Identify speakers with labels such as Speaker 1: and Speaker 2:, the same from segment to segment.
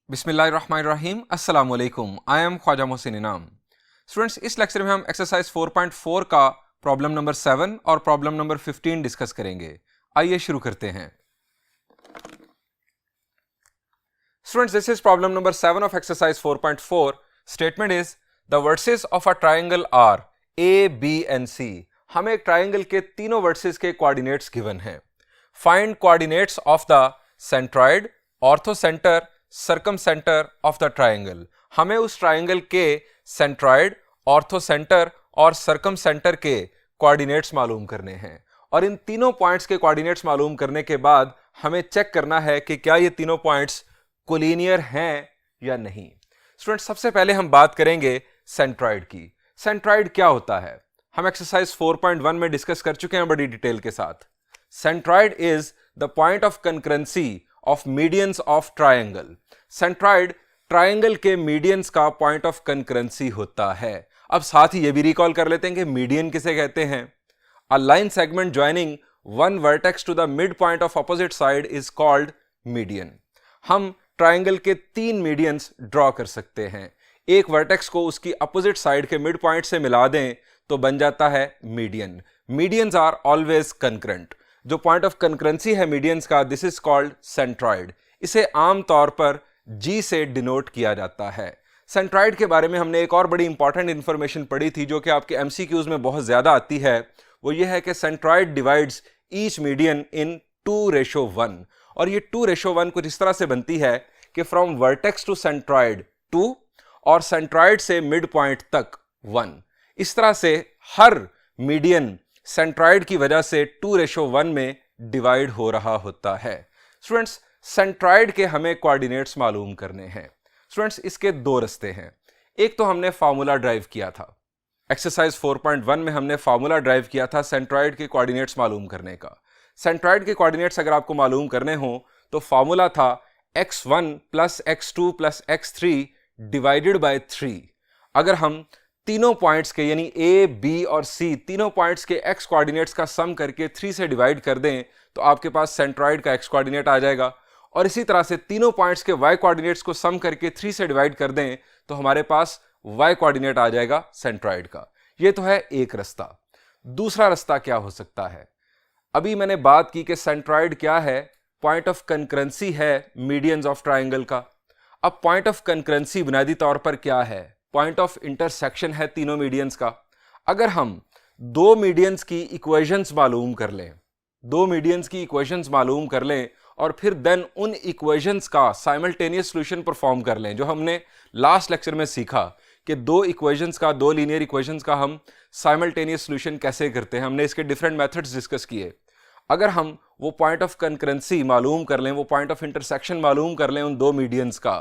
Speaker 1: बिस्मिल्लाहिर्रहमानिर्रहीम अस्सलाम वालेकुम। आई एम ख्वाजा मोहसिन इनाम। स्टूडेंट्स, इस लेक्चर में हम एक्सरसाइज 4.4 का प्रॉब्लम नंबर 7 और प्रॉब्लम नंबर 15 डिस्कस करेंगे। आइए शुरू करते हैं। Students, this is problem number 7 of exercise 4.4। Statement is the vertices of a triangle are A B and C. हमें एक ट्राइंगल के तीनों वर्सेस के कोऑर्डिनेट्स गिवन हैं। Find coordinates of the centroid, orthocentre, circumcentre of the triangle. हमें उस triangle के centroid, ऑर्थोसेंटर और सर्कमसेंटर के कोऑर्डिनेट्स मालूम करने हैं। और इन तीनों पॉइंट्स के कोऑर्डिनेट्स मालूम करने के बाद हमें चेक करना है कि क्या ये तीनों पॉइंट्स कोलिनियर हैं या नहीं। स्टूडेंट्स, सबसे पहले हम बात करेंगे सेंट्रॉइड की। सेंट्रॉइड क्या होता है हम एक्सरसाइज 4.1 में डिस्कस कर चुके हैं बड़ी डिटेल के साथ। Centroid is the point of concurrency of medians of triangle. Centroid triangle के मीडियंस का पॉइंट ऑफ कंकरेंसी होता है। अब साथ ही यह भी रिकॉल कर लेते हैं कि मीडियन किसे कहते हैं। A line segment joining one vertex to the mid point of opposite side is called median. हम ट्राइंगल के तीन मीडियंस ड्रॉ कर सकते हैं। एक वर्टेक्स को उसकी अपोजिट साइड के मिड पॉइंट से मिला दें तो बन जाता है median. Medians are always concurrent. जो पॉइंट ऑफ कंकरेंसी है मीडियंस का, दिस इज कॉल्ड सेंट्रॉइड। इसे आमतौर पर जी से डिनोट किया जाता है। सेंट्रॉइड के बारे में हमने एक और बड़ी इंपॉर्टेंट इंफॉर्मेशन पढ़ी थी जो कि आपके एमसीक्यूज में बहुत ज्यादा आती है। वो ये है कि सेंट्रॉइड डिवाइड्स ईच मीडियन इन 2:1। और ये 2:1 कुछ इस तरह से बनती है कि फ्रॉम वर्टेक्स टू सेंट्रॉइड 2 और सेंट्रॉइड से मिड पॉइंट तक 1। इस तरह से हर मीडियन सेंट्रॉइड की वजह से 2:1 में डिवाइड हो रहा होता है। स्टूडेंट्स, सेंट्रॉइड के हमें कोऑर्डिनेट्स मालूम करने हैं। स्टूडेंट्स, इसके दो रास्ते हैं। एक तो हमने फार्मूला ड्राइव किया था एक्सरसाइज 4.1 में। हमने फार्मूला ड्राइव किया था सेंट्रॉइड के कोऑर्डिनेट्स मालूम करने का। सेंट्रॉइड के कोऑर्डिनेट्स अगर आपको मालूम करने हो तो फार्मूला था x1 plus x2 plus x3 divided by 3। अगर हम तीनों पॉइंट्स के यानी ए बी और सी तीनों पॉइंट्स के x कोऑर्डिनेट्स का सम करके 3 से डिवाइड कर दें तो आपके पास सेंट्रॉइड का x कोऑर्डिनेट आ जाएगा। और इसी तरह से तीनों पॉइंट्स के y कोऑर्डिनेट्स को सम करके 3 से डिवाइड कर दें तो हमारे पास y कोऑर्डिनेट आ जाएगा सेंट्रॉइड का। यह तो है एक रास्ता। दूसरा रास्ता क्या हो सकता है? अभी मैंने बात की कि सेंट्रॉइड क्या है, पॉइंट ऑफ कंकरेंसी है मीडियंस ऑफ ट्राइंगल का। अब पॉइंट ऑफ कंकरेंसी बुनियादी तौर पर क्या है? पॉइंट ऑफ इंटरसेक्शन है तीनों मीडियंस का। अगर हम दो मीडियंस की इक्वेशंस मालूम कर लें, दो मीडियंस की इक्वेशंस मालूम कर लें और फिर देन उन इक्वेशंस का साइमल्टेनियस सॉल्यूशन परफॉर्म कर लें, जो हमने लास्ट लेक्चर में सीखा कि दो इक्वेशंस का, दो लीनियर इक्वेशंस का हम साइमल्टेनियस सॉल्यूशन कैसे करते हैं। हमने इसके डिफरेंट मेथड्स डिस्कस किए। अगर हम वो पॉइंट ऑफ कंकरेंसी मालूम कर लें, वो पॉइंट ऑफ इंटरसेक्शन मालूम कर लें उन दो मीडियंस का,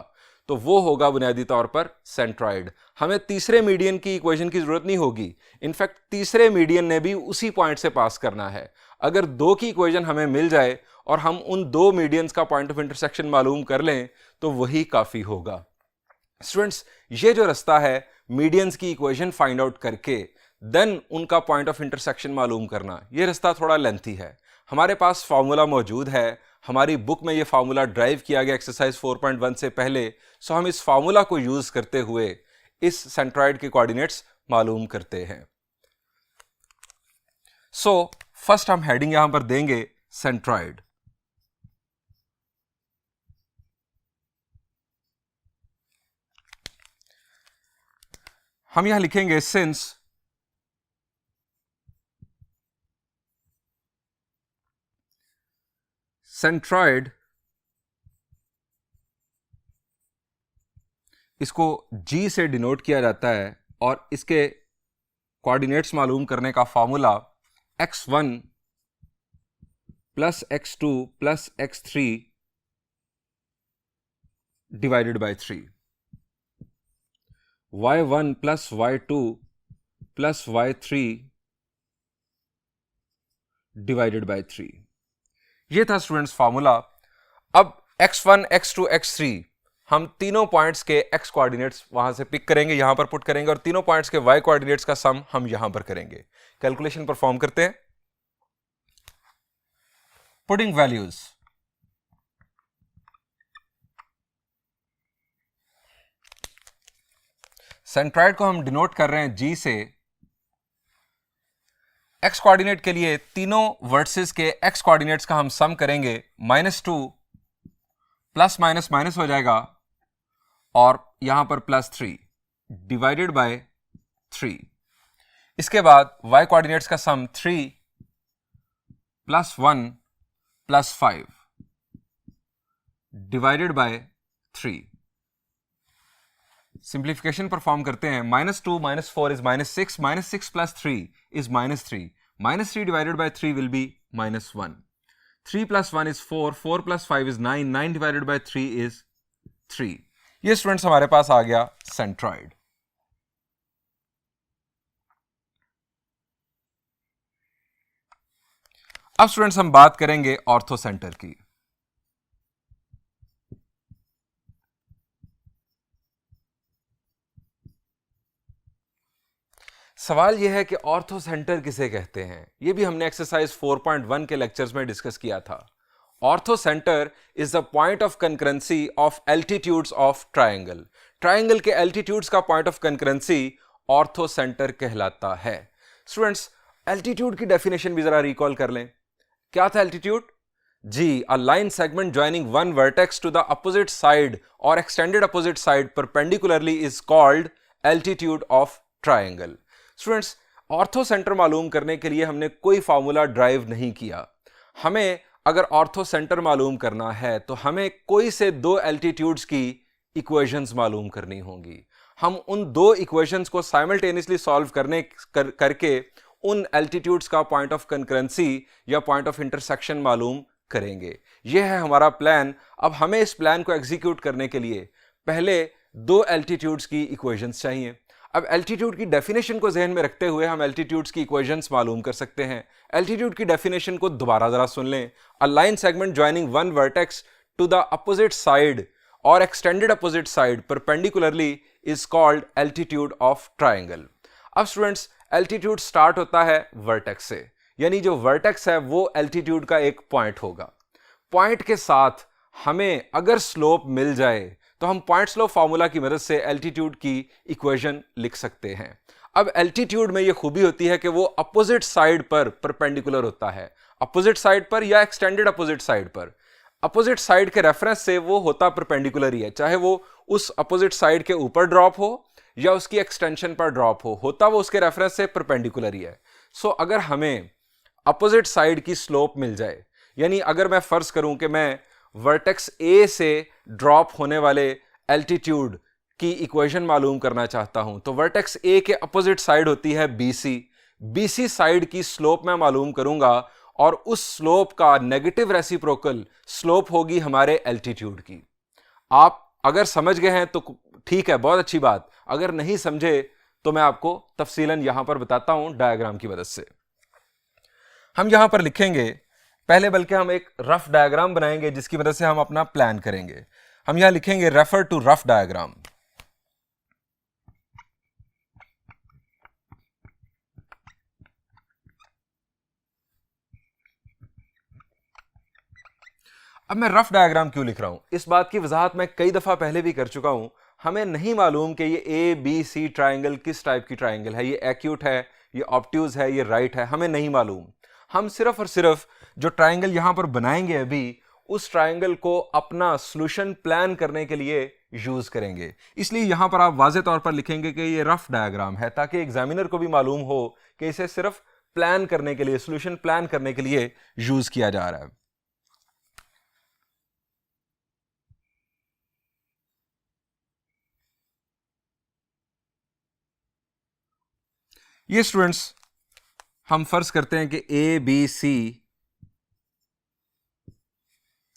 Speaker 1: तो वो होगा बुनियादी तौर पर सेंट्रॉइड। हमें तीसरे मीडियन की इक्वेशन की जरूरत नहीं होगी। इनफैक्ट तीसरे मीडियन ने भी उसी पॉइंट से पास करना है। अगर दो की इक्वेशन हमें मिल जाए और हम उन दो मीडियंस का पॉइंट ऑफ इंटरसेक्शन मालूम कर लें तो वही काफी होगा। स्टूडेंट्स, ये जो रास्ता है मीडियंस की इक्वेशन फाइंड आउट करके देन उनका पॉइंट ऑफ इंटरसेक्शन मालूम करना, यह रास्ता थोड़ा लेंथी है। हमारे पास फार्मूला मौजूद है, हमारी बुक में यह फार्मूला ड्राइव किया गया एक्सरसाइज 4.1 से पहले। सो हम इस फार्मूला को यूज करते हुए इस सेंट्रॉइड के कोऑर्डिनेट्स मालूम करते हैं। सो फर्स्ट हम हेडिंग यहां पर देंगे सेंट्रॉइड। हम यहां लिखेंगे सिंस सेंट्रॉइड, इसको G से डिनोट किया जाता है और इसके कोऑर्डिनेट्स मालूम करने का formula x1 plus x2 plus x3 divided by 3, y1 plus y2 plus y3 divided by 3। ये था स्टूडेंट्स फार्मूला। अब x1 x2 x3 हम तीनों पॉइंट्स के x कोऑर्डिनेट्स वहां से पिक करेंगे, यहां पर पुट करेंगे और तीनों पॉइंट्स के y कोऑर्डिनेट्स का सम हम यहां पर करेंगे। कैलकुलेशन परफॉर्म करते हैं। पुटिंग वैल्यूज, सेंट्रॉइड को हम डिनोट कर रहे हैं G से। x कोऑर्डिनेट के लिए तीनों वर्सेस के x कोऑर्डिनेट्स का हम सम करेंगे, -2 प्लस माइनस माइनस हो जाएगा और यहां पर +3 डिवाइडेड बाय 3। इसके बाद y कोऑर्डिनेट्स का सम 3 + 1 + 5 डिवाइडेड बाय 3। सिंप्लीफिकेशन परफॉर्म करते हैं। -2 - 4 is -6, -6 + 3 is -3, -3 divided by 3 will be -1, 3 + 1 is 4, 4 + 5 is 9, 9 divided by 3 is 3। ये स्टूडेंट्स हमारे पास आ गया सेंट्रॉइड। अब स्टूडेंट्स हम बात करेंगे ऑर्थो सेंटर की। सवाल यह है कि ऑर्थो सेंटर किसे कहते हैं। यह भी हमने एक्सरसाइज 4.1 के लेक्चर्स में डिस्कस किया था। Ortho centre is the point of concurrency of altitudes of triangle. Triangle के एल्टीट्यूड्स का point of concurrency ortho centre कहलाता है। स्टूडेंट्स, एल्टीट्यूड की डेफिनेशन भी जरा रिकॉल कर लें। क्या था एल्टीट्यूड? जी, a line segment joining one vertex to the opposite side और extended opposite side perpendicularly is called altitude of triangle. Students, orthocentre मालूम करने के लिए हमने कोई फार्मूला ड्राइव नहीं किया। हमें अगर ऑर्थो सेंटर मालूम करना है तो हमें कोई से दो एल्टीट्यूड्स की इक्वेशंस मालूम करनी होंगी। हम उन दो इक्वेशंस को साइमल्टेनियसली सॉल्व करके उन एल्टीट्यूड्स का पॉइंट ऑफ कंकरेंसी या पॉइंट ऑफ इंटरसेक्शन मालूम करेंगे। यह है हमारा प्लान। अब हमें इस प्लान को एग्जीक्यूट करने के लिए पहले दो एल्टीट्यूड्स की इक्वेशंस चाहिए। अब एल्टीट्यूड की डेफिनेशन को जहन में रखते हुए हम एल्टीट्यूड्स की इक्वेशंस मालूम कर सकते हैं। एल्टीट्यूड की डेफिनेशन को दोबारा जरा सुन लें। A line segment joining one vertex to the opposite side और extended opposite side perpendicularly is called altitude of triangle. अब स्टूडेंट्स, एल्टीट्यूड स्टार्ट होता है वर्टेक्स से, यानी जो वर्टेक्स है वो एल्टीट्यूड का एक पॉइंट होगा। पॉइंट के साथ हमें अगर स्लोप मिल जाए तो हम पॉइंट स्लोप फार्मूला की मदद से एल्टीट्यूड की इक्वेशन लिख सकते हैं। अब एल्टीट्यूड में यह खूबी होती है कि वो अपोजिट साइड पर परपेंडिकुलर होता है, अपोजिट साइड पर या एक्सटेंडेड अपोजिट साइड पर। अपोजिट साइड के रेफरेंस से वो होता परपेंडिकुलर ही है, चाहे वो उस अपोजिट साइड के ऊपर ड्रॉप हो या उसकी एक्सटेंशन पर ड्रॉप हो, होता वो उसके रेफरेंस से परपेंडिकुलर ही है। सो अगर हमें अपोजिट साइड की स्लोप मिल जाए, यानी अगर मैं फर्ज करूं कि मैं वर्टेक्स ए से ड्रॉप होने वाले एल्टीट्यूड की इक्वेशन मालूम करना चाहता हूं, तो वर्टेक्स ए के अपोजिट साइड होती है बीसी। बीसी साइड की स्लोप मैं मालूम करूंगा और उस स्लोप का नेगेटिव रेसिप्रोकल स्लोप होगी हमारे एल्टीट्यूड की। आप अगर समझ गए हैं तो ठीक है, बहुत अच्छी बात। अगर नहीं समझे तो मैं आपको तफसीलन यहां पर बताता हूं डायग्राम की मदद से। हम यहां पर लिखेंगे पहले, बल्कि हम एक रफ डायग्राम बनाएंगे जिसकी मदद से हम अपना प्लान करेंगे। हम यहां लिखेंगे रेफर टू रफ डायग्राम। अब मैं रफ डायग्राम क्यों लिख रहा हूं, इस बात की वजाहत मैं कई दफा पहले भी कर चुका हूं। हमें नहीं मालूम कि ये ए बी सी ट्राइंगल किस टाइप की ट्राइंगल है, ये एक्यूट है, ये ऑब्ट्यूज है, ये राइट है, हमें नहीं मालूम। हम सिर्फ और सिर्फ जो ट्राइंगल यहां पर बनाएंगे अभी, उस ट्राइंगल को अपना सॉल्यूशन प्लान करने के लिए यूज करेंगे। इसलिए यहां पर आप वाज़ेह तौर पर लिखेंगे कि ये रफ डायग्राम है, ताकि एग्जामिनर को भी मालूम हो कि इसे सिर्फ प्लान करने के लिए, सॉल्यूशन प्लान करने के लिए यूज किया जा रहा है। ये स्टूडेंट्स, हम फर्ज करते हैं कि ए बी सी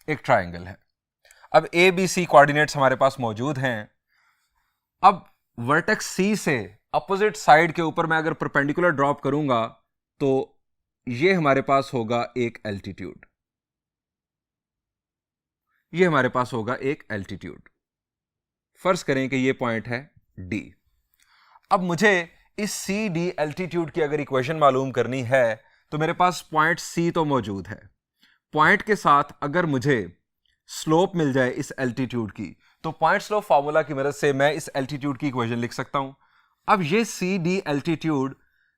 Speaker 1: एक ट्राइंगल है। अब ए बी सी कोऑर्डिनेट्स हमारे पास मौजूद हैं। अब वर्टेक्स सी से अपोजिट साइड के ऊपर मैं अगर परपेंडिकुलर ड्रॉप करूंगा तो ये हमारे पास होगा एक एल्टीट्यूड, ये हमारे पास होगा एक एल्टीट्यूड। फर्ज करें कि ये पॉइंट है डी। अब मुझे इस सी डी एल्टीट्यूड की अगर इक्वेशन मालूम करनी है तो मेरे पास पॉइंट सी तो मौजूद है। पॉइंट के साथ अगर मुझे स्लोप मिल जाए इस एल्टीट्यूड की, तो पॉइंट स्लोप फार्मूला की मदद से मैं इस एल्टीट्यूड की इक्वेशन लिख सकता हूं। अब ये C D altitude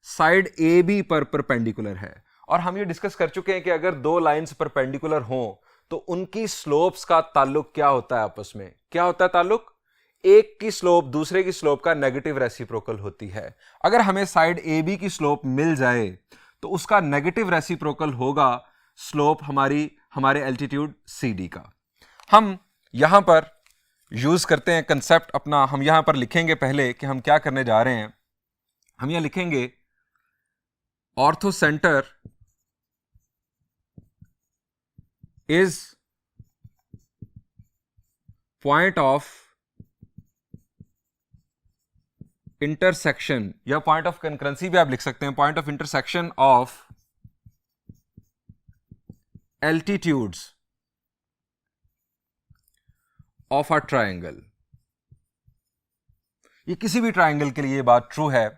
Speaker 1: side A B पर परपेंडिकुलर है, और हम ये डिस्कस कर चुके हैं कि अगर दो लाइंस परपेंडिकुलर हों तो उनकी स्लोप्स का ताल्लुक क्या होता है आपस में, क्या होता है ताल्लुक? एक की स्लोप दूसरे की स्लोप का नेगेटिव रेसिप्रोकल होती है। अगर हमें साइड ए बी की स्लोप मिल जाए तो उसका नेगेटिव रेसिप्रोकल होगा स्लोप हमारे एल्टीट्यूड सी डी का। हम यहां पर यूज करते हैं कंसेप्ट अपना, हम यहां पर लिखेंगे पहले कि हम क्या करने जा रहे हैं। हम यहां लिखेंगे ortho centre is point of intersection, या पॉइंट ऑफ कंकरेंसी भी आप लिख सकते हैं, point of intersection of altitudes of a triangle. ये किसी भी ट्राइंगल के लिए ये बात ट्रू है।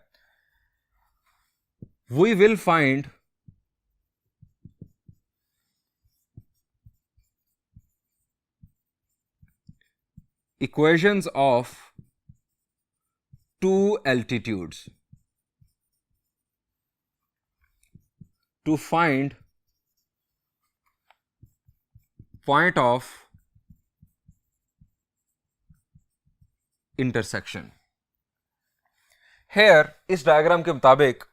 Speaker 1: We will find equations of two altitudes to find point of intersection. Here इस डायग्राम के मुताबिक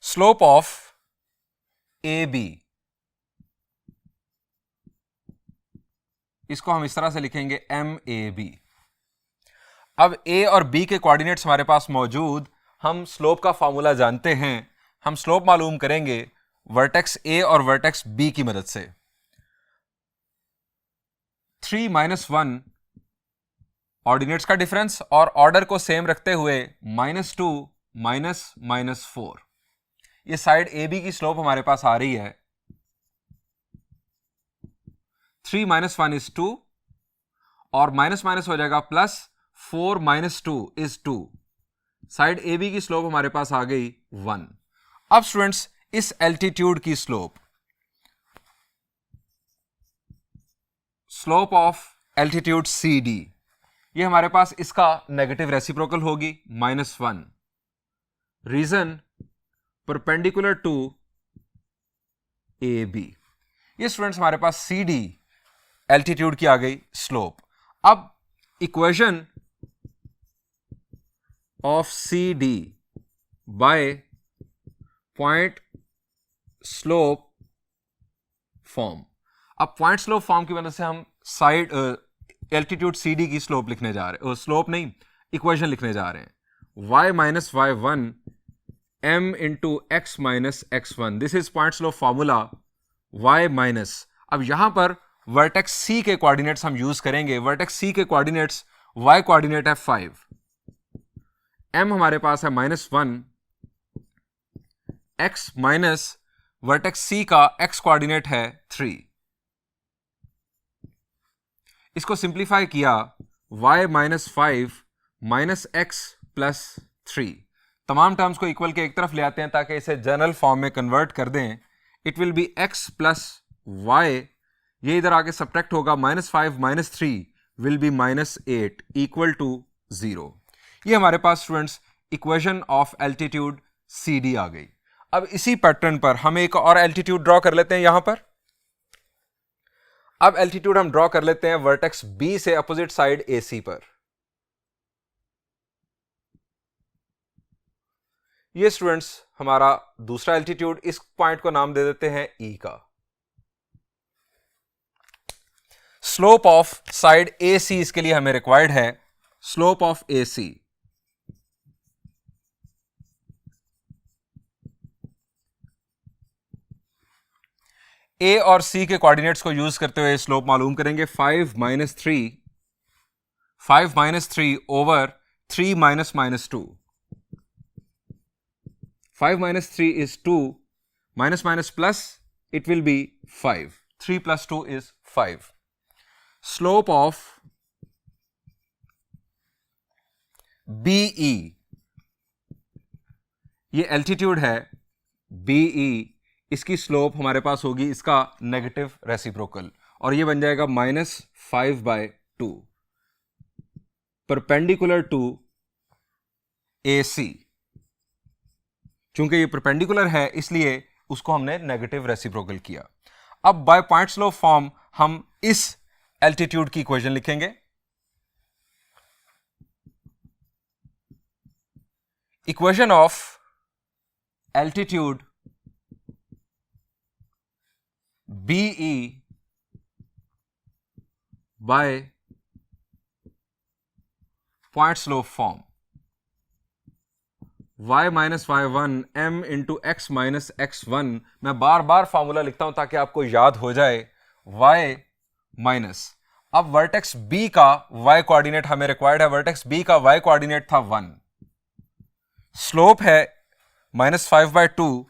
Speaker 1: स्लोप ऑफ ए बी, इसको हम इस तरह से लिखेंगे एम ए बी। अब ए और बी के कोऑर्डिनेट्स हमारे पास मौजूद, हम स्लोप का फॉर्मूला जानते हैं। हम स्लोप मालूम करेंगे वर्टेक्स ए और वर्टेक्स बी की मदद से। 3 - 1 ऑर्डिनेट्स का डिफरेंस और ऑर्डर को सेम रखते हुए -2 -4, ये साइड ए बी की स्लोप हमारे पास आ रही है। 3 - 1 is 2 और माइनस माइनस हो जाएगा plus, 4 - 2 is 2। Side A B की स्लोप हमारे पास आ गई 1। अब स्टूडेंट्स इस एल्टीट्यूड की slope of altitude C D, ये हमारे पास इसका नेगेटिव रेसिप्रोकल होगी -1। Reason perpendicular to A B. ये स्टूडेंट्स हमारे पास सी डी एल्टीट्यूड की आ गई स्लोप। अब equation of C D by point slope form. अब पॉइंट स्लोप फॉर्म की वजह से हम साइड एल्टीट्यूड सी डी की स्लोप लिखने जा रहे हैं, स्लोप नहीं इक्वेशन लिखने जा रहे हैं। y - y1 m into x - x1, this is point slope formula y minus. अब यहां पर वर्टेक्स सी के कोऑर्डिनेट्स हम यूज करेंगे। वर्टेक्स सी के कोऑर्डिनेट्स, y कोऑर्डिनेट है 5, m हमारे पास है -1, x माइनस वर्टेक्स सी का x कोऑर्डिनेट है 3। इसको सिंप्लीफाई किया, y - 5 -x + 3, तमाम टर्म्स को इक्वल के एक तरफ ले आते हैं ताकि इसे जनरल फॉर्म में कन्वर्ट कर दें। It will be x + y, ये इधर आके सब्ट्रैक्ट होगा, -5 - 3 विल बी -8 इक्वल टू 0। ये हमारे पास students equation of altitude C D आ गई। अब इसी पैटर्न पर हम एक और एल्टीट्यूड ड्रॉ कर लेते हैं यहां पर। अब एल्टीट्यूड हम ड्रॉ कर लेते हैं वर्टेक्स बी से अपोजिट साइड ए सी पर। ये स्टूडेंट्स हमारा दूसरा एल्टीट्यूड, इस पॉइंट को नाम दे देते हैं ई का। स्लोप ऑफ साइड ए सी इसके लिए हमें रिक्वायर्ड है, स्लोप ऑफ ए सी ए और सी के कोऑर्डिनेट्स को यूज करते हुए स्लोप मालूम करेंगे। 5 - 3 over 3 - 2। 5 - 3 is 2, minus plus, it will be 5। 3 + 2 is 5। Slope of BE, ये एल्टीट्यूड है BE, इसकी स्लोप हमारे पास होगी इसका नेगेटिव रेसिप्रोकल, और ये बन जाएगा -5/2 परपेंडिकुलर टू AC। चूंकि ये परपेंडिकुलर है इसलिए उसको हमने नेगेटिव रेसिप्रोकल किया। अब बाय पॉइंट्स लॉ फॉर्म हम इस एल्टीट्यूड की इक्वेशन लिखेंगे। Equation of altitude BE by points law form y minus y1 m into x minus x1। मैं बार बार फॉर्मूला लिखता हूं ताकि आपको याद हो जाए। y माइनस, अब वर्टेक्स B का y कोऑर्डिनेट हमें रिक्वायर्ड है, वर्टेक्स B का y कोऑर्डिनेट था 1, स्लोप है -5/2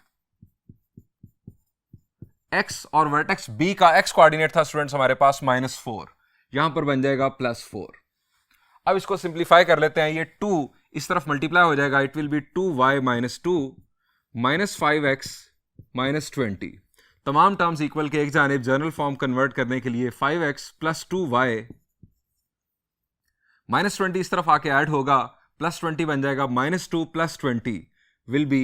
Speaker 1: x और वर्टेक्स B का x कोऑर्डिनेट था स्टूडेंट्स हमारे पास -4, यहां पर बन जाएगा +4। अब इसको सिंप्लीफाई कर लेते हैं, ये 2 इस तरफ मल्टीप्लाई हो जाएगा, it will be 2y minus 2 -5x -20। तमाम टर्म्स इक्वल के एक जानिब जनरल फॉर्म कन्वर्ट करने के लिए 5x + 2y -20 इस तरफ आके ऐड होगा, +20 बन जाएगा, -2 + 20 विल बी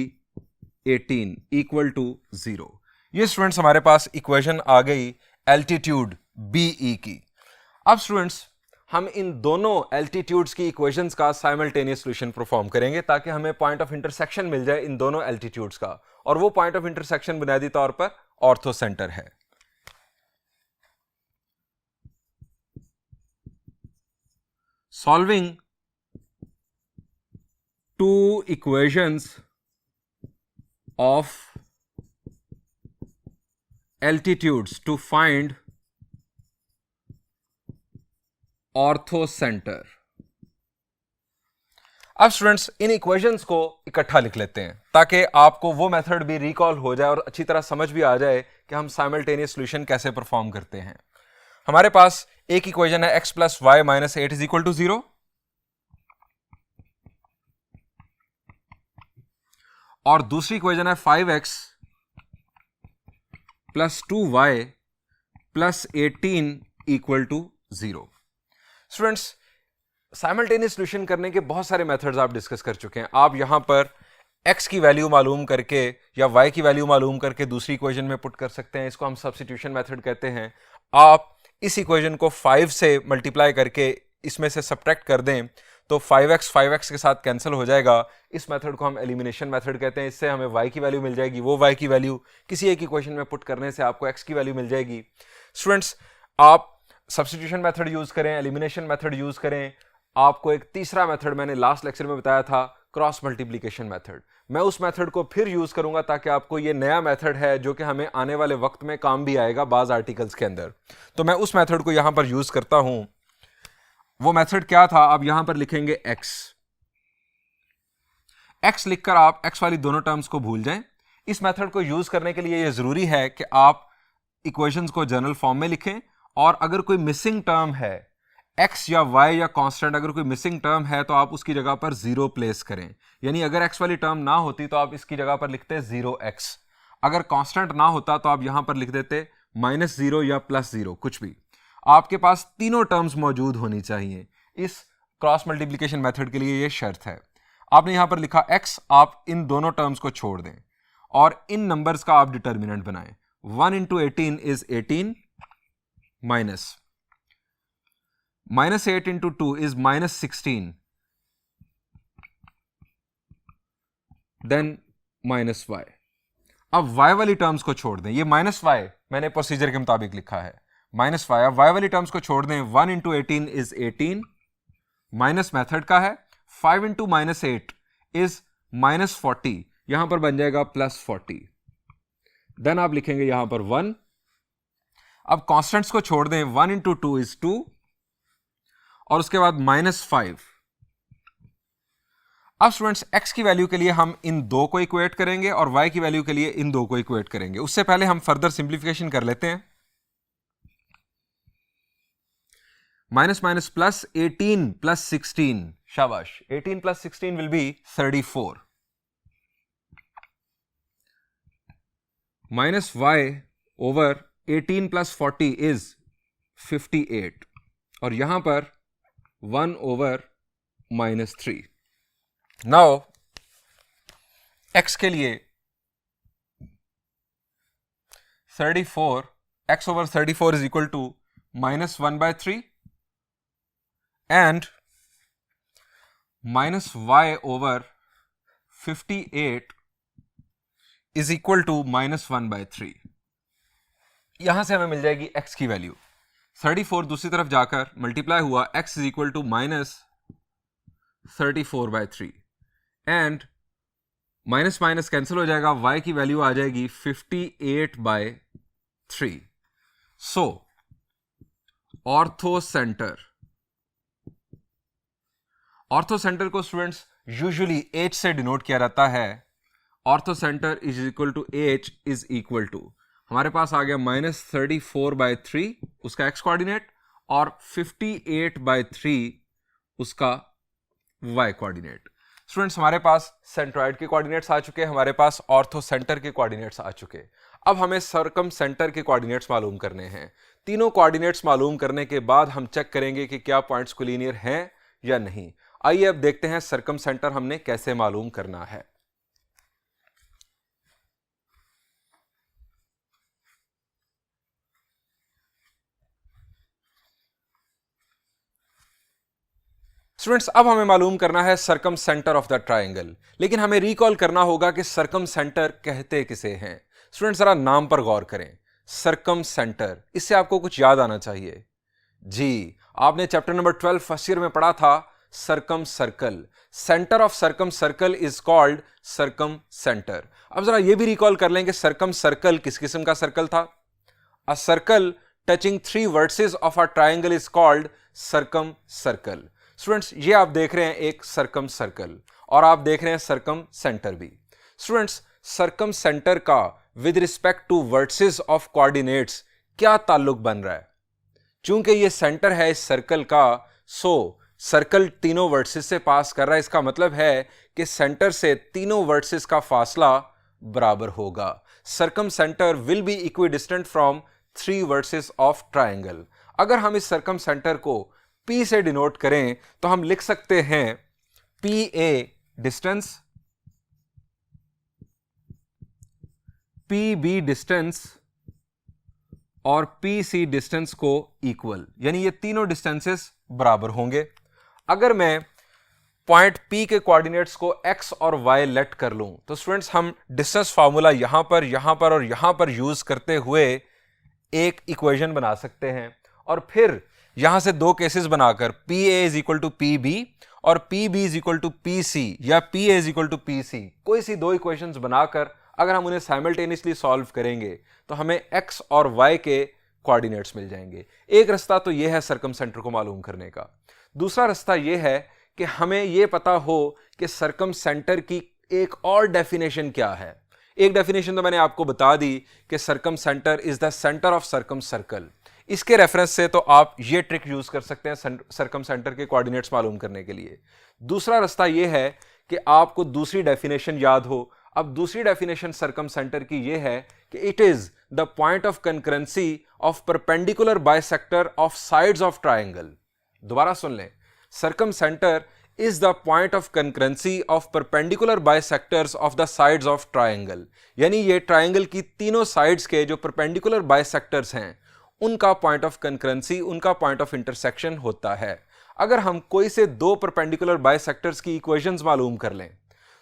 Speaker 1: 18 इक्वल टू 0। ये स्टूडेंट्स हमारे पास इक्वेशन आ गई एल्टीट्यूड BE की। अब स्टूडेंट्स हम इन दोनों एल्टीट्यूड्स की इक्वेशंस का साइमल्टेनियस सॉल्यूशन परफॉर्म करेंगे ताकि हमें पॉइंट ऑफ इंटरसेक्शन मिल जाए इन दोनों एल्टीट्यूड्स का, और वो पॉइंट ऑफ इंटरसेक्शन बुनियादी तौर पर ऑर्थो सेंटर है। Solving two equations of altitudes to find orthocentre. अब स्टूडेंट्स इन इक्वेशंस को इकट्ठा लिख लेते हैं ताकि आपको वो मेथड भी रिकॉल हो जाए और अच्छी तरह समझ भी आ जाए कि हम साइमल्टेनियस सॉल्यूशन कैसे परफॉर्म करते हैं। हमारे पास एक इक्वेशन है x + y - 8 = 0, और दूसरी इक्वेशन है 5x + 2y + 18 = 0। Students simultaneous solution करने के बहुत सारे मेथड्स आप डिस्कस कर चुके हैं। आप यहां पर x की वैल्यू मालूम करके या y की वैल्यू मालूम करके दूसरी इक्वेशन में पुट कर सकते हैं, इसको हम सब्स्टिट्यूशन मेथड कहते हैं। आप इस इक्वेशन को 5 से मल्टीप्लाई करके इसमें से सब्ट्रैक्ट कर दें तो 5x के साथ कैंसिल हो जाएगा। इस मेथड को हम एलिमिनेशन मेथड कहते हैं। इससे हमें y की वैल्यू मिल जाएगी, वो y की वैल्यू किसी एक इक्वेशन में पुट करने से आपको x की वैल्यू मिल जाएगी। स्टूडेंट्स आप सब्स्टिट्यूशन मेथड यूज करें, एलिमिनेशन मेथड यूज करें। आपको एक तीसरा मेथड मैंने लास्ट लेक्चर में बताया था, क्रॉस मल्टीप्लिकेशन मेथड। मैं उस मेथड को फिर यूज करूंगा ताकि आपको ये नया मेथड है जो कि हमें आने वाले वक्त में काम भी आएगा बाज आर्टिकल्स के अंदर, तो मैं उस मेथड को यहां पर यूज करता हूं। वो मेथड क्या था, आप यहां पर लिखेंगे x लिखकर आप x वाली दोनों टर्म्स को भूल जाएं। इस मेथड को यूज करने के लिए यह जरूरी है कि आप इक्वेशंस को जनरल फॉर्म में लिखें, और अगर कोई मिसिंग टर्म है x या y या कांस्टेंट, अगर कोई मिसिंग टर्म है तो आप उसकी जगह पर 0 प्लेस करें। यानी अगर x वाली टर्म ना होती तो आप इसकी जगह पर लिखते 0x, अगर कांस्टेंट ना होता तो आप यहां पर लिख देते -0 या +0, कुछ भी। आपके पास तीनों टर्म्स मौजूद होनी चाहिए। इस क्रॉस मल्टीप्लिकेशन मेथड के लिए यह शर्त है। आपने यहां पर लिखा x, आप इन दोनों टर्म्स को छोड़ दें और इन नंबर्स का आप डिटर्मिनेंट बनाएं। 1 × 18 is 18 minus -8 × 2 is -16, then -y। अब y वाली टर्म्स को छोड़ दें, ये -y मैंने प्रोसीजर के मुताबिक लिखा है, -y। अब y वाली टर्म्स को छोड़ दें, 1 × 18 is 18, माइनस मेथड का है, 5 × -8 is -40, यहां पर बन जाएगा +40। देन आप लिखेंगे यहां पर 1। अब कॉन्स्टेंट्स को छोड़ दें, 1 × 2 is 2, और उसके बाद -5। अब स्टूडेंट्स x की वैल्यू के लिए हम इन दो को इक्वेट करेंगे और y की वैल्यू के लिए इन दो को इक्वेट करेंगे। उससे पहले हम फर्दर सिंप्लीफिकेशन कर लेते हैं। -+ 18 + 16, शाबाश, 18 + 16 will be 34, -y over 18 + 40 is 58 और यहां पर 1/-3। नाउ x के लिए 34, x/34 is equal to -1/3 and -y/58 is equal to -1/3। यहां से हमें मिल जाएगी x की वैल्यू। 34 दूसरी तरफ जाकर मल्टीप्लाई हुआ, x is equal to -34/3 and minus minus cancel हो जाएगा, y की वैल्यू आ जाएगी 58/3। सो ऑर्थो सेंटर को स्टूडेंट्स यूजुअली h से डिनोट किया जाता है। Orthocentre is equal to h is equal to, हमारे पास आ गया -34/3 उसका x कोऑर्डिनेट और 58/3 उसका y कोऑर्डिनेट। स्टूडेंट्स हमारे पास सेंट्रॉइड के कोऑर्डिनेट्स आ चुके हैं, हमारे पास ऑर्थो सेंटर के कोऑर्डिनेट्स आ चुके। अब हमें सर्कम सेंटर के कोऑर्डिनेट्स मालूम करने हैं। तीनों कोऑर्डिनेट्स मालूम करने के बाद हम चेक करेंगे कि क्या पॉइंट्स कोलिनियर हैं या नहीं। आइए अब देखते हैं सर्कम सेंटर हमने कैसे मालूम करना है। स्टूडेंट्स अब हमें मालूम करना है circum centre of the triangle, लेकिन हमें रिकॉल करना होगा कि सर्कम सेंटर कहते किसे हैं। स्टूडेंट्स जरा नाम पर गौर करें, सर्कम सेंटर, इससे आपको कुछ याद आना चाहिए। जी, आपने चैप्टर नंबर 12 फर्स्ट ईयर में पढ़ा था circum circle. Centre of circum circle is called circum centre. अब जरा यह भी रिकॉल कर लें कि सर्कम सर्कल किस किस्म का सर्कल था। A circle touching 3 versus of a triangle is called circum circle. Students ये आप देख रहे हैं एक सर्कम सर्कल और आप देख रहे हैं सर्कम सेंटर भी। स्टूडेंट्स सर्कम सेंटर का with respect to vertices of coordinates क्या ताल्लुक बन रहा है? चूंकि ये सेंटर है इस सर्कल का, सो सर्कल तीनों वर्सेस से पास कर रहा है। इसका मतलब है कि सेंटर से तीनों वर्सेस का फासला बराबर होगा। Circum centre will be equidistant from 3 versus of triangle. अगर हम इस सर्कम सेंटर को P से डिनोट करें तो हम लिख सकते हैं PA डिस्टेंस, PB डिस्टेंस और PC डिस्टेंस को इक्वल, यानी ये तीनों डिस्टेंसेस बराबर होंगे। अगर मैं पॉइंट P के कोऑर्डिनेट्स को x और y लेट कर लूं तो स्टूडेंट्स हम डिस्टेंस फार्मूला यहां पर और यहां पर यूज करते हुए एक इक्वेशन बना सकते हैं और फिर यहां से दो केसेस बनाकर PA is equal to PB और PB is equal to PC या PA is equal to PC, कोई सी दो इक्वेशंस बनाकर अगर हम उन्हें साइमल्टेनियसली सॉल्व करेंगे तो हमें x और y के कोऑर्डिनेट्स मिल जाएंगे। एक रास्ता तो यह है सर्कम सेंटर को मालूम करने का। दूसरा रास्ता यह है कि हमें यह पता हो कि सर्कम सेंटर की एक और डेफिनेशन क्या है। एक डेफिनेशन तो मैंने आपको बता दी कि circum centre is the centre of circum circle. इसके रेफरेंस से तो आप ये ट्रिक यूज कर सकते हैं सर्कम सेंटर के कोऑर्डिनेट्स मालूम करने के लिए। दूसरा रास्ता ये है कि आपको दूसरी डेफिनेशन याद हो। अब दूसरी डेफिनेशन सर्कम सेंटर की ये है कि it is the point of concurrency of perpendicular bisector of sides of triangle. दोबारा सुन लें, circum centre is the point of concurrency of perpendicular bisectors of the sides of triangle। यानी ये triangle की तीनों साइड्स के जो परपेंडिकुलर बाइसेक्टर्स हैं उनका पॉइंट ऑफ कंकरेंसी, उनका पॉइंट ऑफ इंटरसेक्शन होता है। अगर हम कोई से दो परपेंडिकुलर बाइसेक्टर्स की इक्वेशंस मालूम कर लें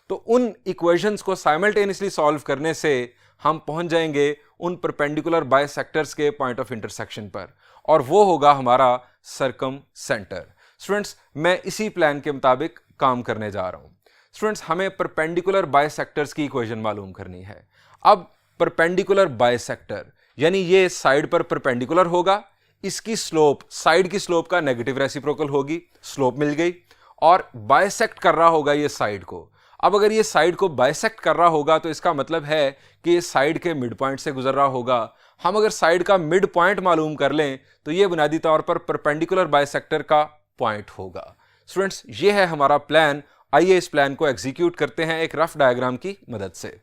Speaker 1: तो उन इक्वेशंस को साइमल्टेनियसली सॉल्व करने से हम पहुंच जाएंगे उन परपेंडिकुलर बाइसेक्टर्स के पॉइंट ऑफ इंटरसेक्शन पर और वो होगा हमारा सर्कम सेंटर। स्टूडेंट्स मैं इसी प्लान के मुताबिक काम करने जा रहा हूं। स्टूडेंट्स हमें परपेंडिकुलर बाइसेक्टर्स की इक्वेशन मालूम करनी है। अब परपेंडिकुलर बाइसेक्टर यानी ये साइड पर परपेंडिकुलर होगा, इसकी स्लोप साइड की स्लोप का नेगेटिव रेसिप्रोकल होगी, स्लोप मिल गई, और बाइसेक्ट कर रहा होगा ये साइड को। अब अगर ये साइड को बाइसेक्ट कर रहा होगा तो इसका मतलब है कि ये साइड के मिड पॉइंट से गुजर रहा होगा। हम अगर साइड का मिड पॉइंट मालूम कर लें तो ये बुनियादी तौर पर परपेंडिकुलर बाइसेक्टर का पॉइंट होगा। स्टूडेंट्स ये है हमारा प्लान। आइए इस प्लान को एग्जीक्यूट करते हैं एक रफ डायग्राम की मदद से।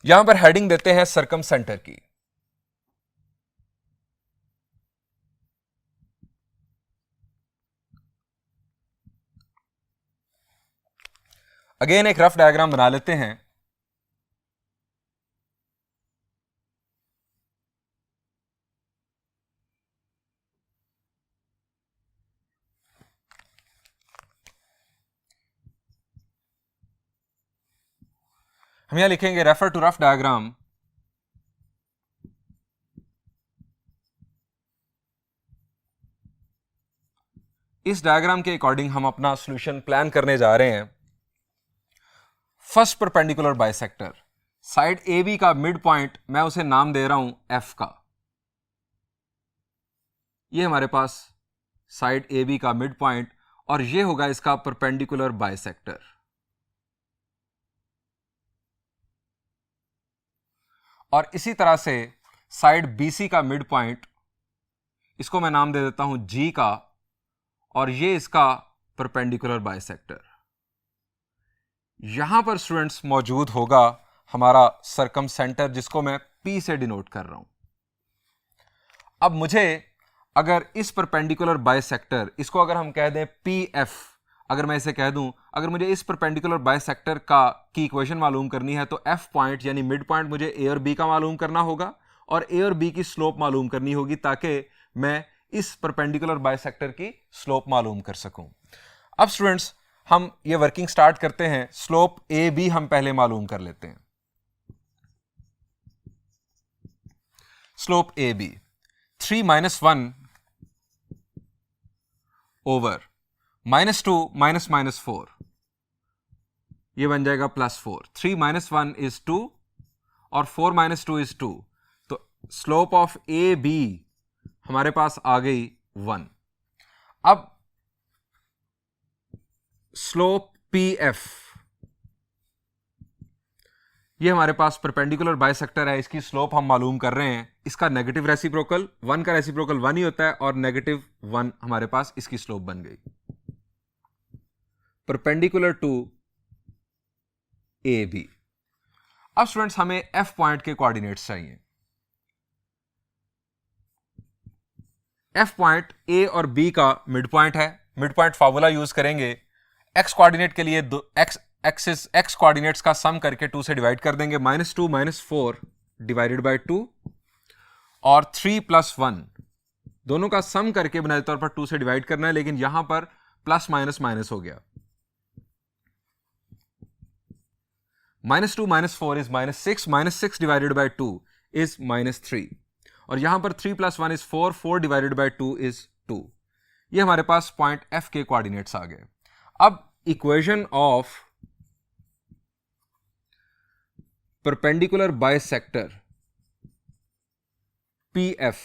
Speaker 1: यहां पर हेडिंग देते हैं सर्कम सेंटर की। अगेन एक रफ डायग्राम बना लेते हैं। हम यहां लिखेंगे रेफर टू रफ डायग्राम। इस डायग्राम के अकॉर्डिंग हम अपना सॉल्यूशन प्लान करने जा रहे हैं। First perpendicular bisector, side A B का मिड पॉइंट, मैं उसे नाम दे रहा हूं एफ का। ये हमारे पास साइड ए बी का मिड पॉइंट और ये होगा इसका परपेंडिकुलर बाइसेक्टर। और इसी तरह से साइड बी सी का मिड पॉइंट, इसको मैं नाम दे देता हूं जी का, और ये इसका परपेंडिकुलर बाइसेक्टर। यहां पर स्टूडेंट्स मौजूद होगा हमारा सरकम सेंटर, जिसको मैं पी से डिनोट कर रहा हूं। अब मुझे अगर इस परपेंडिकुलर बाइसेक्टर, इसको अगर हम कह दें पी एफ, अगर मैं इसे कह दूं, अगर मुझे इस परपेंडिकुलर बाइसेक्टर की इक्वेशन मालूम करनी है, तो एफ पॉइंट यानी मिड पॉइंट मुझे ए और बी का मालूम करना होगा और ए और बी की स्लोप मालूम करनी होगी, ताकि मैं इस परपेंडिकुलर बाइसेक्टर की स्लोप मालूम कर सकूं। अब स्टूडेंट्स हम ये वर्किंग स्टार्ट करते हैं। स्लोप ए बी हम पहले मालूम कर लेते हैं। स्लोप ए बी 3 - 1 ओवर -2 -4, ये बन जाएगा +4। 3 - 1 इज 2 और 4 - 2 इज 2, तो स्लोप ऑफ ए बी हमारे पास आ गई 1। अब स्लोप पी एफ, ये हमारे पास परपेंडिकुलर बाइसेक्टर है, इसकी स्लोप हम मालूम कर रहे हैं। इसका नेगेटिव रेसिप्रोकल 1 का रेसिप्रोकल 1 ही होता है, और -1 हमारे पास इसकी स्लोप बन गई। Perpendicular to A B. अब स्टूडेंट्स हमें एफ पॉइंट के कोऑर्डिनेट्स चाहिए। एफ पॉइंट ए और बी का मिड पॉइंट है। मिड पॉइंट फार्मूला यूज करेंगे। एक्स कोऑर्डिनेट के लिए एक्स कोऑर्डिनेट्स का सम करके 2 से डिवाइड कर देंगे। -2 -4 डिवाइडेड बाय 2 और 3 + 1 दोनों का सम करके बुनियादी तौर पर 2 से डिवाइड करना है, लेकिन यहां पर प्लस माइनस माइनस हो गया। -2 -4 इज -6, -6 डिवाइडेड बाय 2 इज -3, और यहां पर 3 + 1 इज 4, 4 डिवाइडेड बाय 2 इज 2। ये हमारे पास पॉइंट एफ के कोऑर्डिनेट्स आ गए। अब equation of perpendicular bisector P F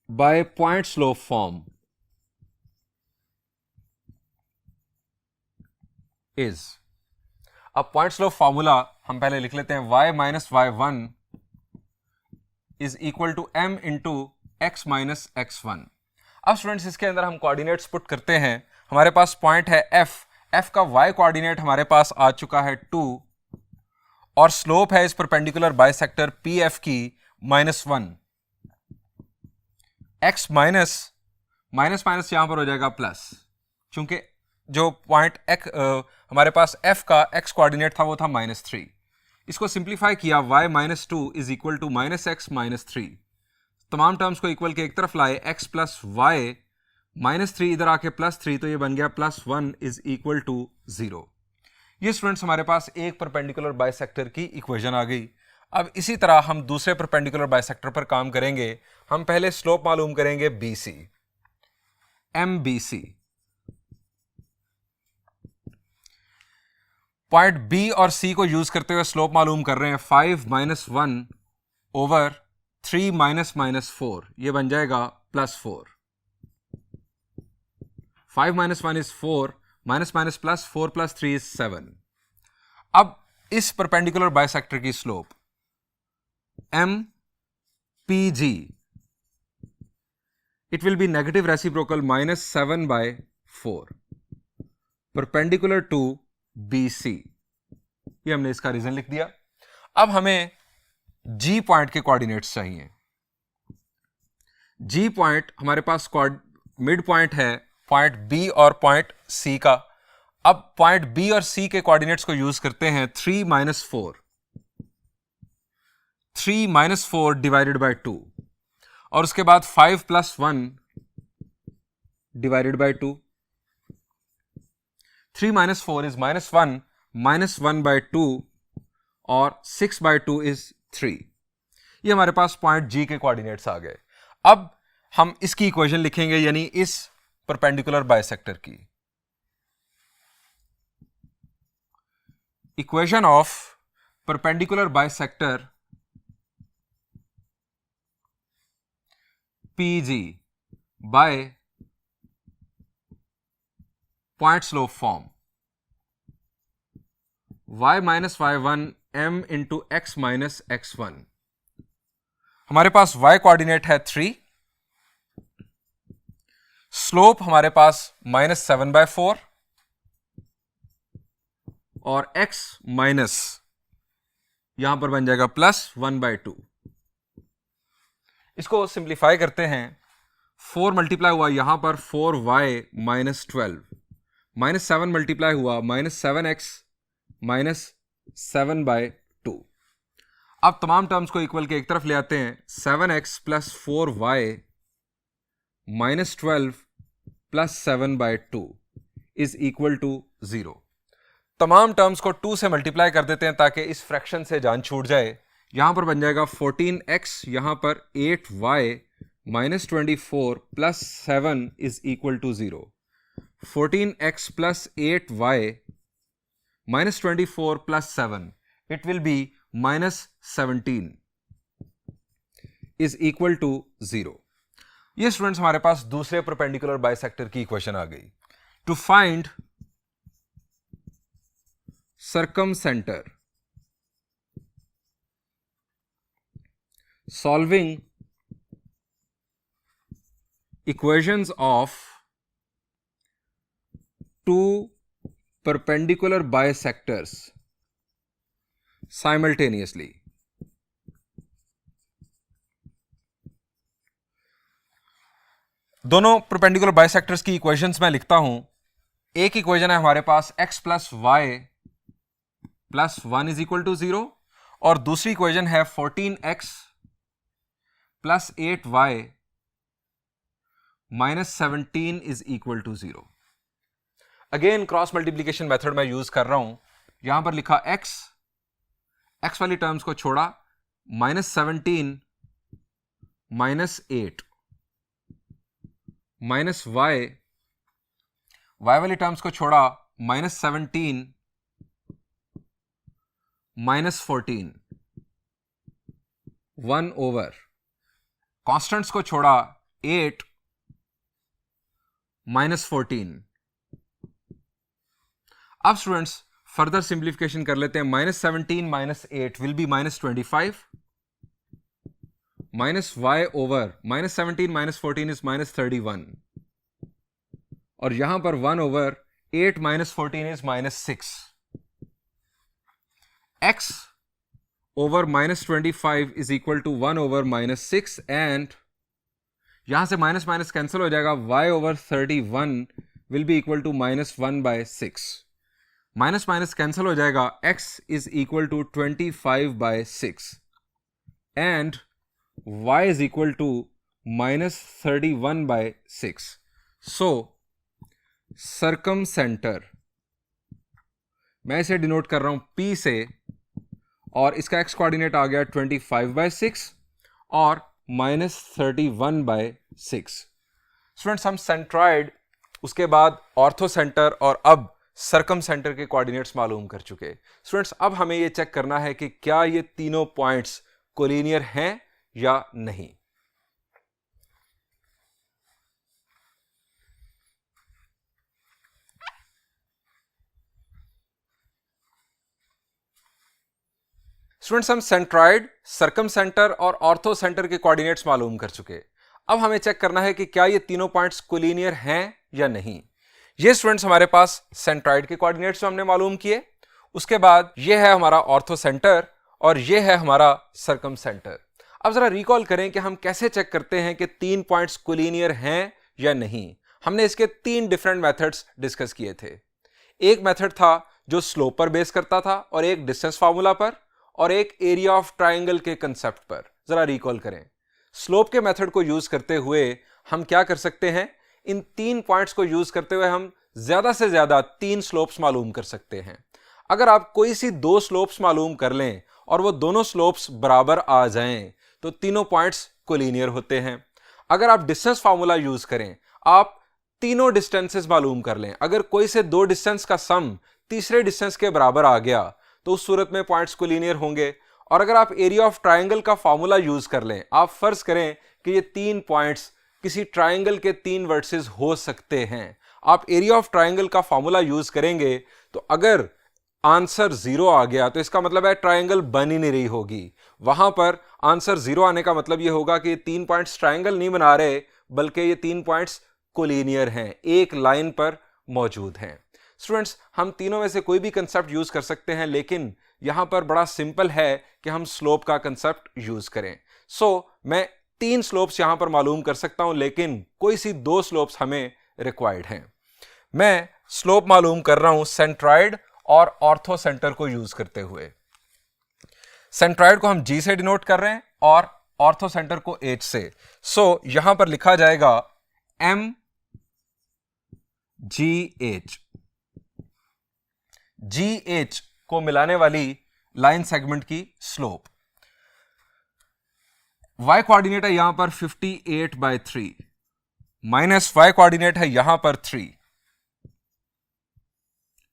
Speaker 1: by point slope form is, अब पॉइंट स्लोप फॉर्मूला हम पहले लिख लेते हैं। y - y1 is equal to m into x - x1। अब स्टूडेंट्स इसके अंदर हम कोऑर्डिनेट्स पुट करते हैं। हमारे पास पॉइंट है f का y कोऑर्डिनेट हमारे पास आ चुका है 2, और स्लोप है इस परपेंडिकुलर बाइसेक्टर pf की -1। x माइनस माइनस यहां पर हो जाएगा प्लस, क्योंकि जो पॉइंट हमारे पास f का x कोऑर्डिनेट था वो था -3। इसको सिंप्लीफाई किया, y - 2 is equal to -x - 3। तमाम टर्म्स को इक्वल के एक तरफ लाए, x + y -3 इधर आके +3, तो ये बन गया +1 इज इक्वल टू 0। ये स्टूडेंट्स हमारे पास एक परपेंडिकुलर बाइसेक्टर की इक्वेशन आ गई। अब इसी तरह हम दूसरे परपेंडिकुलर बाइसेक्टर पर काम करेंगे। हम पहले स्लोप मालूम करेंगे BC, MBC। पॉइंट B और C को यूज करते हुए स्लोप मालूम कर रहे हैं। 5 - 1 ओवर 3 - -4, ये बन जाएगा +4। 5 - 1 इज 4, - प्लस 4 + 3 इज 7। अब इस परपेंडिकुलर बाइसेक्टर की slope MPG, it will be negative reciprocal -7/4 perpendicular to BC। ये हमने इसका रीजन लिख दिया। अब हमें G पॉइंट के कोऑर्डिनेट्स चाहिए। G पॉइंट हमारे पास मिड पॉइंट है पॉइंट B और पॉइंट C का। अब पॉइंट बी और सी के कोऑर्डिनेट्स को यूज करते हैं 3 माइनस फोर डिवाइडेड बाय 2 और उसके बाद 5 plus 1 divided by 2। 3 minus 4 is -1 -1 by 2 और 6 बाय 2 इज 3। ये हमारे पास पॉइंट जी के कोऑर्डिनेट्स आ गए। अब हम इसकी इक्वेशन लिखेंगे, यानी इस परपेंडिकुलर बाइसेक्टर की equation of perpendicular bisector PG bye point slope form y minus y1 m into x minus x1। हमारे पास y कोऑर्डिनेट है 3, स्लोप हमारे पास -7/4 और x माइनस यहां पर बन जाएगा +1/2। इसको सिंप्लीफाई करते हैं, 4 मल्टीप्लाई हुआ यहां पर 4y माइनस 12 -7 मल्टीप्लाई हुआ -7x माइनस 7/2। अब तमाम टर्म्स को इक्वल के एक तरफ ले आते हैं, 7x plus 4y minus 12 plus 7/2 is equal to 0। तमाम टर्म्स को 2 से मल्टीप्लाई कर देते हैं ताकि इस फ्रैक्शन से जान छूट जाए। यहां पर बन जाएगा 14x, यहां पर 8y minus 24 plus 7 is equal to 0। 14x plus 8y minus 24 plus 7, it will be minus 17 is equal to 0। ये स्टूडेंट्स हमारे पास दूसरे परपेंडिकुलर बाइसेक्टर की इक्वेशन आ गई। To find circumcenter, solving equations of two perpendicular bisectors simultaneously। दोनों perpendicular bisectors की equations मैं लिखता हूं। एक इक्वेशन है हमारे पास x plus y plus 1 is equal to 0 और दूसरी इक्वेशन है 14x plus 8y minus 17 is equal to 0। Again cross multiplication method मैं यूज कर रहा हूं। यहां पर लिखा x वाली टर्म्स को छोड़ा, -17 -8 माइनस y वाली टर्म्स को छोड़ा, -17 -14 1 ओवर कॉन्स्टेंट्स को छोड़ा 8 -14। अब स्टूडेंट्स फर्दर सिंप्लीफिकेशन कर लेते हैं। -17 -8 will be -25 minus y over -17 -14 is -31 और यहां पर 1 over 8 -14 is -6। x over -25 is equal to 1 over -6 and यहां से माइनस माइनस कैंसिल हो जाएगा। y over 31 will be equal to -1/6। Minus minus cancel हो जाएगा, x is equal to 25/6 and y is equal to -31/6। So circumcentre, मैं इसे denote कर रहा हूं P से और इसका x कोऑर्डिनेट आ गया 25/6 और -31/6। स्टूडेंट्स हम सेंट्रॉइड, उसके बाद ऑर्थो सेंटर और अब सर्कम सेंटर के कोऑर्डिनेट्स मालूम कर चुके। स्टूडेंट्स अब हमें यह चेक करना है कि क्या ये तीनों पॉइंट्स कोलिनियर हैं या नहीं। स्टूडेंट्स हम सेंट्रॉइड, सर्कम सेंटर और ऑर्थो सेंटर के कोऑर्डिनेट्स मालूम कर चुके। अब हमें चेक करना है कि क्या ये तीनों पॉइंट्स कोलिनियर हैं या नहीं। ये स्टूडेंट्स हमारे पास सेंट्रॉइड के कोऑर्डिनेट्स हमने मालूम किए। उसके बाद ये है हमारा ऑर्थो सेंटर और ये है हमारा सर्कम सेंटर। अब जरा रिकॉल करें कि हम कैसे चेक करते हैं कि तीन पॉइंट्स कोलिनियर हैं या नहीं। हमने इसके 3 डिफरेंट मेथड्स डिस्कस किए थे। एक मेथड था जो स्लोप पर बेस करता था और एक डिस्टेंस फार्मूला पर और एक एरिया ऑफ ट्राइंगल के कंसेप्ट पर। जरा रिकॉल करें, स्लोप के मेथड को यूज करते हुए हम क्या कर सकते हैं, इन 3 पॉइंट्स को यूज करते हुए हम ज्यादा से ज्यादा 3 स्लोप्स मालूम कर सकते हैं। अगर आप कोई सी 2 स्लोप्स मालूम कर लें और वो दोनों स्लोप्स बराबर आ जाएं तो तीनों पॉइंट्स कोलिनियर होते हैं। अगर आप डिस्टेंस फार्मूला यूज करें, आप तीनों डिस्टेंसेस मालूम कर लें, अगर कोई से 2 डिस्टेंस का सम तीसरे डिस्टेंस के बराबर आ गया तो उस सूरत में पॉइंट्स कोलिनियर होंगे। और अगर आप एरिया ऑफ ट्राइंगल का फार्मूला यूज कर लें, आप फर्ज करें कि ये 3 पॉइंट्स किसी ट्राइंगल के 3 वर्सेस हो सकते हैं, आप एरिया ऑफ ट्राइंगल का फार्मूला यूज करेंगे तो अगर आंसर 0 आ गया तो इसका मतलब है ट्राइंगल बन ही नहीं रही होगी। वहां पर आंसर 0 आने का मतलब यह होगा कि ये 3 पॉइंट्स ट्राइंगल नहीं बना रहे, बल्कि ये 3 पॉइंट्स कोलिनियर हैं, एक लाइन पर मौजूद हैं। स्टूडेंट्स, हम तीनों में से कोई भी कंसेप्ट यूज कर सकते हैं, लेकिन यहां पर बड़ा सिंपल है कि हम स्लोप का कंसेप्ट यूज करें। मैं 3 स्लोप्स यहां पर मालूम कर सकता हूं, लेकिन कोई सी 2 स्लोप्स हमें रिक्वायर्ड हैं। मैं स्लोप मालूम कर रहा हूं सेंट्रॉइड और ऑर्थो सेंटर को यूज करते हुए। सेंट्रॉइड को हम G से डिनोट कर रहे हैं और ऑर्थो सेंटर को H से। यहां पर लिखा जाएगा MGH। GH को मिलाने वाली लाइन सेगमेंट की स्लोप। y कोऑर्डिनेट है यहां पर 58/3 माइनस y कोऑर्डिनेट है यहां पर 3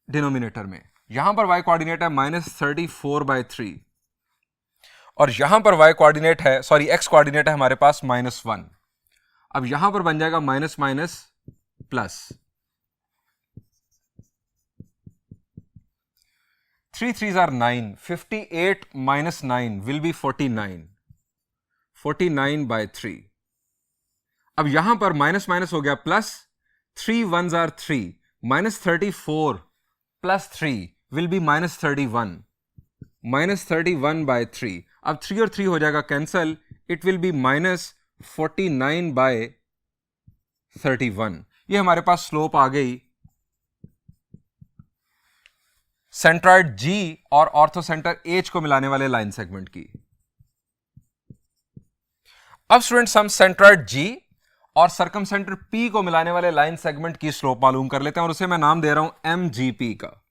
Speaker 1: डिनोमिनेटर में, यहां पर y कोऑर्डिनेट है -34/3 और यहां पर y कोऑर्डिनेट है x कोऑर्डिनेट है हमारे पास -1। अब यहां पर बन जाएगा minus minus plus, 3 3s are 9, 58 minus 9 will be 49, 49/3। अब यहां पर माइनस माइनस हो गया plus, 3 1s are 3, -34 plus 3 will be -31, -31/3। अब 3 और 3 हो जाएगा कैंसल, इट विल बी -49/31। ये हमारे पास स्लोप आ गई सेंट्रॉइड G और ऑर्थो सेंटर H को मिलाने वाले लाइन सेगमेंट की। अब स्टूडेंट्स, हम सेंट्रॉइड G और सर्कम सेंटर P को मिलाने वाले लाइन सेगमेंट की स्लोप मालूम कर लेते हैं और उसे मैं नाम दे रहा हूं MGP का।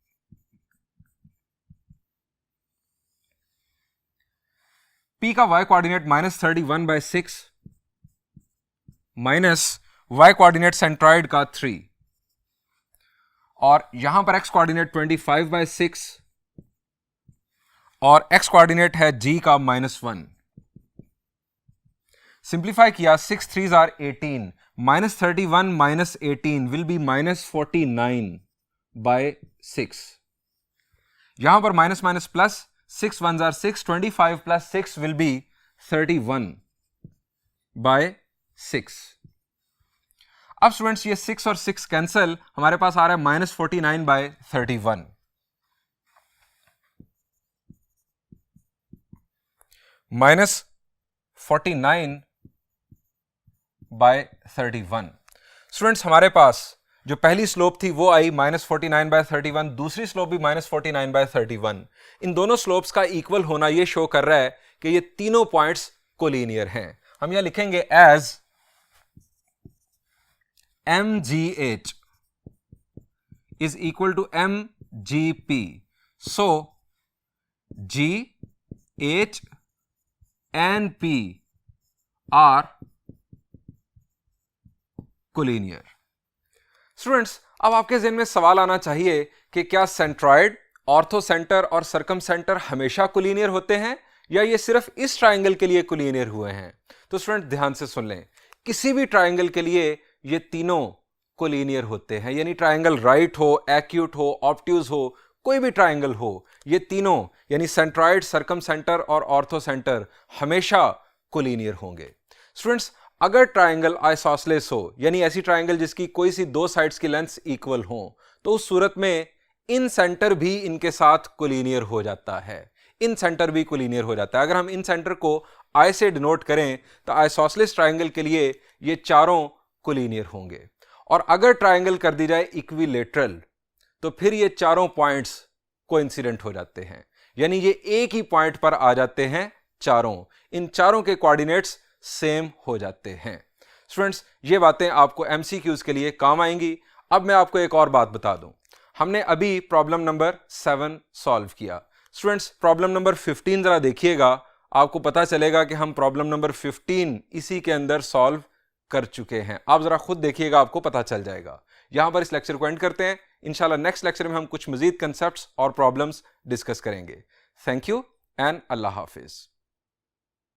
Speaker 1: P का y coordinate -31/6 minus y coordinate centroid का 3 और यहां पर x कोऑर्डिनेट 25/6 और x कोऑर्डिनेट है G का -1। सिंप्लीफाई किया, 6 3s are 18, -31 minus 18 will be -49/6। यहां पर minus minus plus, 6 1s are 6, 25 plus 6 will be 31/6। अब स्टूडेंट्स, ये 6 और 6 कैंसल, हमारे पास आ रहा है -49/31। -49/31। स्टूडेंट्स, हमारे पास जो पहली स्लोप थी वो आई -49/31, दूसरी स्लोप भी -49/31। इन दोनों स्लोप्स का इक्वल होना ये शो कर रहा है कि ये तीनों पॉइंट्स कोलिनियर हैं। हम यहां लिखेंगे as MGH is equal to MGP. So G, H and P are collinear. Students, अब आपके ज़हन में सवाल आना चाहिए कि क्या सेंट्रॉइड, ऑर्थो सेंटर और सर्कम सेंटर हमेशा कोलिनियर होते हैं या ये सिर्फ इस ट्राइंगल के लिए कोलिनियर हुए हैं? तो स्टूडेंट ध्यान से सुन लें, किसी भी ट्राइंगल के लिए ये तीनों कोलिनियर होते हैं, यानी ट्राइंगल राइट हो, एक्यूट हो, ऑब्ट्यूज हो, कोई भी ट्राइंगल हो, ये तीनों यानी सेंट्रॉइड, सर्कम सेंटर और ऑर्थो सेंटर हमेशा कोलिनियर होंगे। स्टूडेंट्स, अगर ट्राइंगल आइसोसेलेस हो, यानी ऐसी ट्राइंगल जिसकी कोई सी दो साइड्स की लेंथ्स इक्वल हो, तो उस सूरत में इन सेंटर भी इनके साथ कोलिनियर हो जाता है। इन सेंटर भी कोलिनियर हो जाता है। अगर हम इन सेंटर को आई से डिनोट करें तो आइसोसेलेस ट्राइंगल के लिए ये चारों कोलिनियर होंगे। और अगर ट्राइंगल कर दी जाए इक्विलेटरल, तो फिर ये चारों पॉइंट्स कोइंसिडेंट हो जाते हैं, यानी ये एक ही पॉइंट पर आ जाते हैं चारों, इन चारों के कोऑर्डिनेट्स सेम हो जाते हैं। स्टूडेंट्स, ये बातें आपको एमसीक्यूज के लिए काम आएंगी। अब मैं आपको एक और बात बता दूं, हमने अभी प्रॉब्लम नंबर 7 सॉल्व किया। स्टूडेंट्स, प्रॉब्लम नंबर 15 जरा देखिएगा, आपको पता चलेगा कि हम प्रॉब्लम नंबर 15 इसी के अंदर सॉल्व कर चुके हैं। आप जरा खुद देखिएगा, आपको पता चल जाएगा। यहां पर इस लेक्चर को एंड करते हैं। इंशाल्लाह नेक्स्ट लेक्चर में हम कुछ मजीद कंसेप्ट्स और प्रॉब्लम्स डिस्कस करेंगे। Thank you and Allah Hafiz.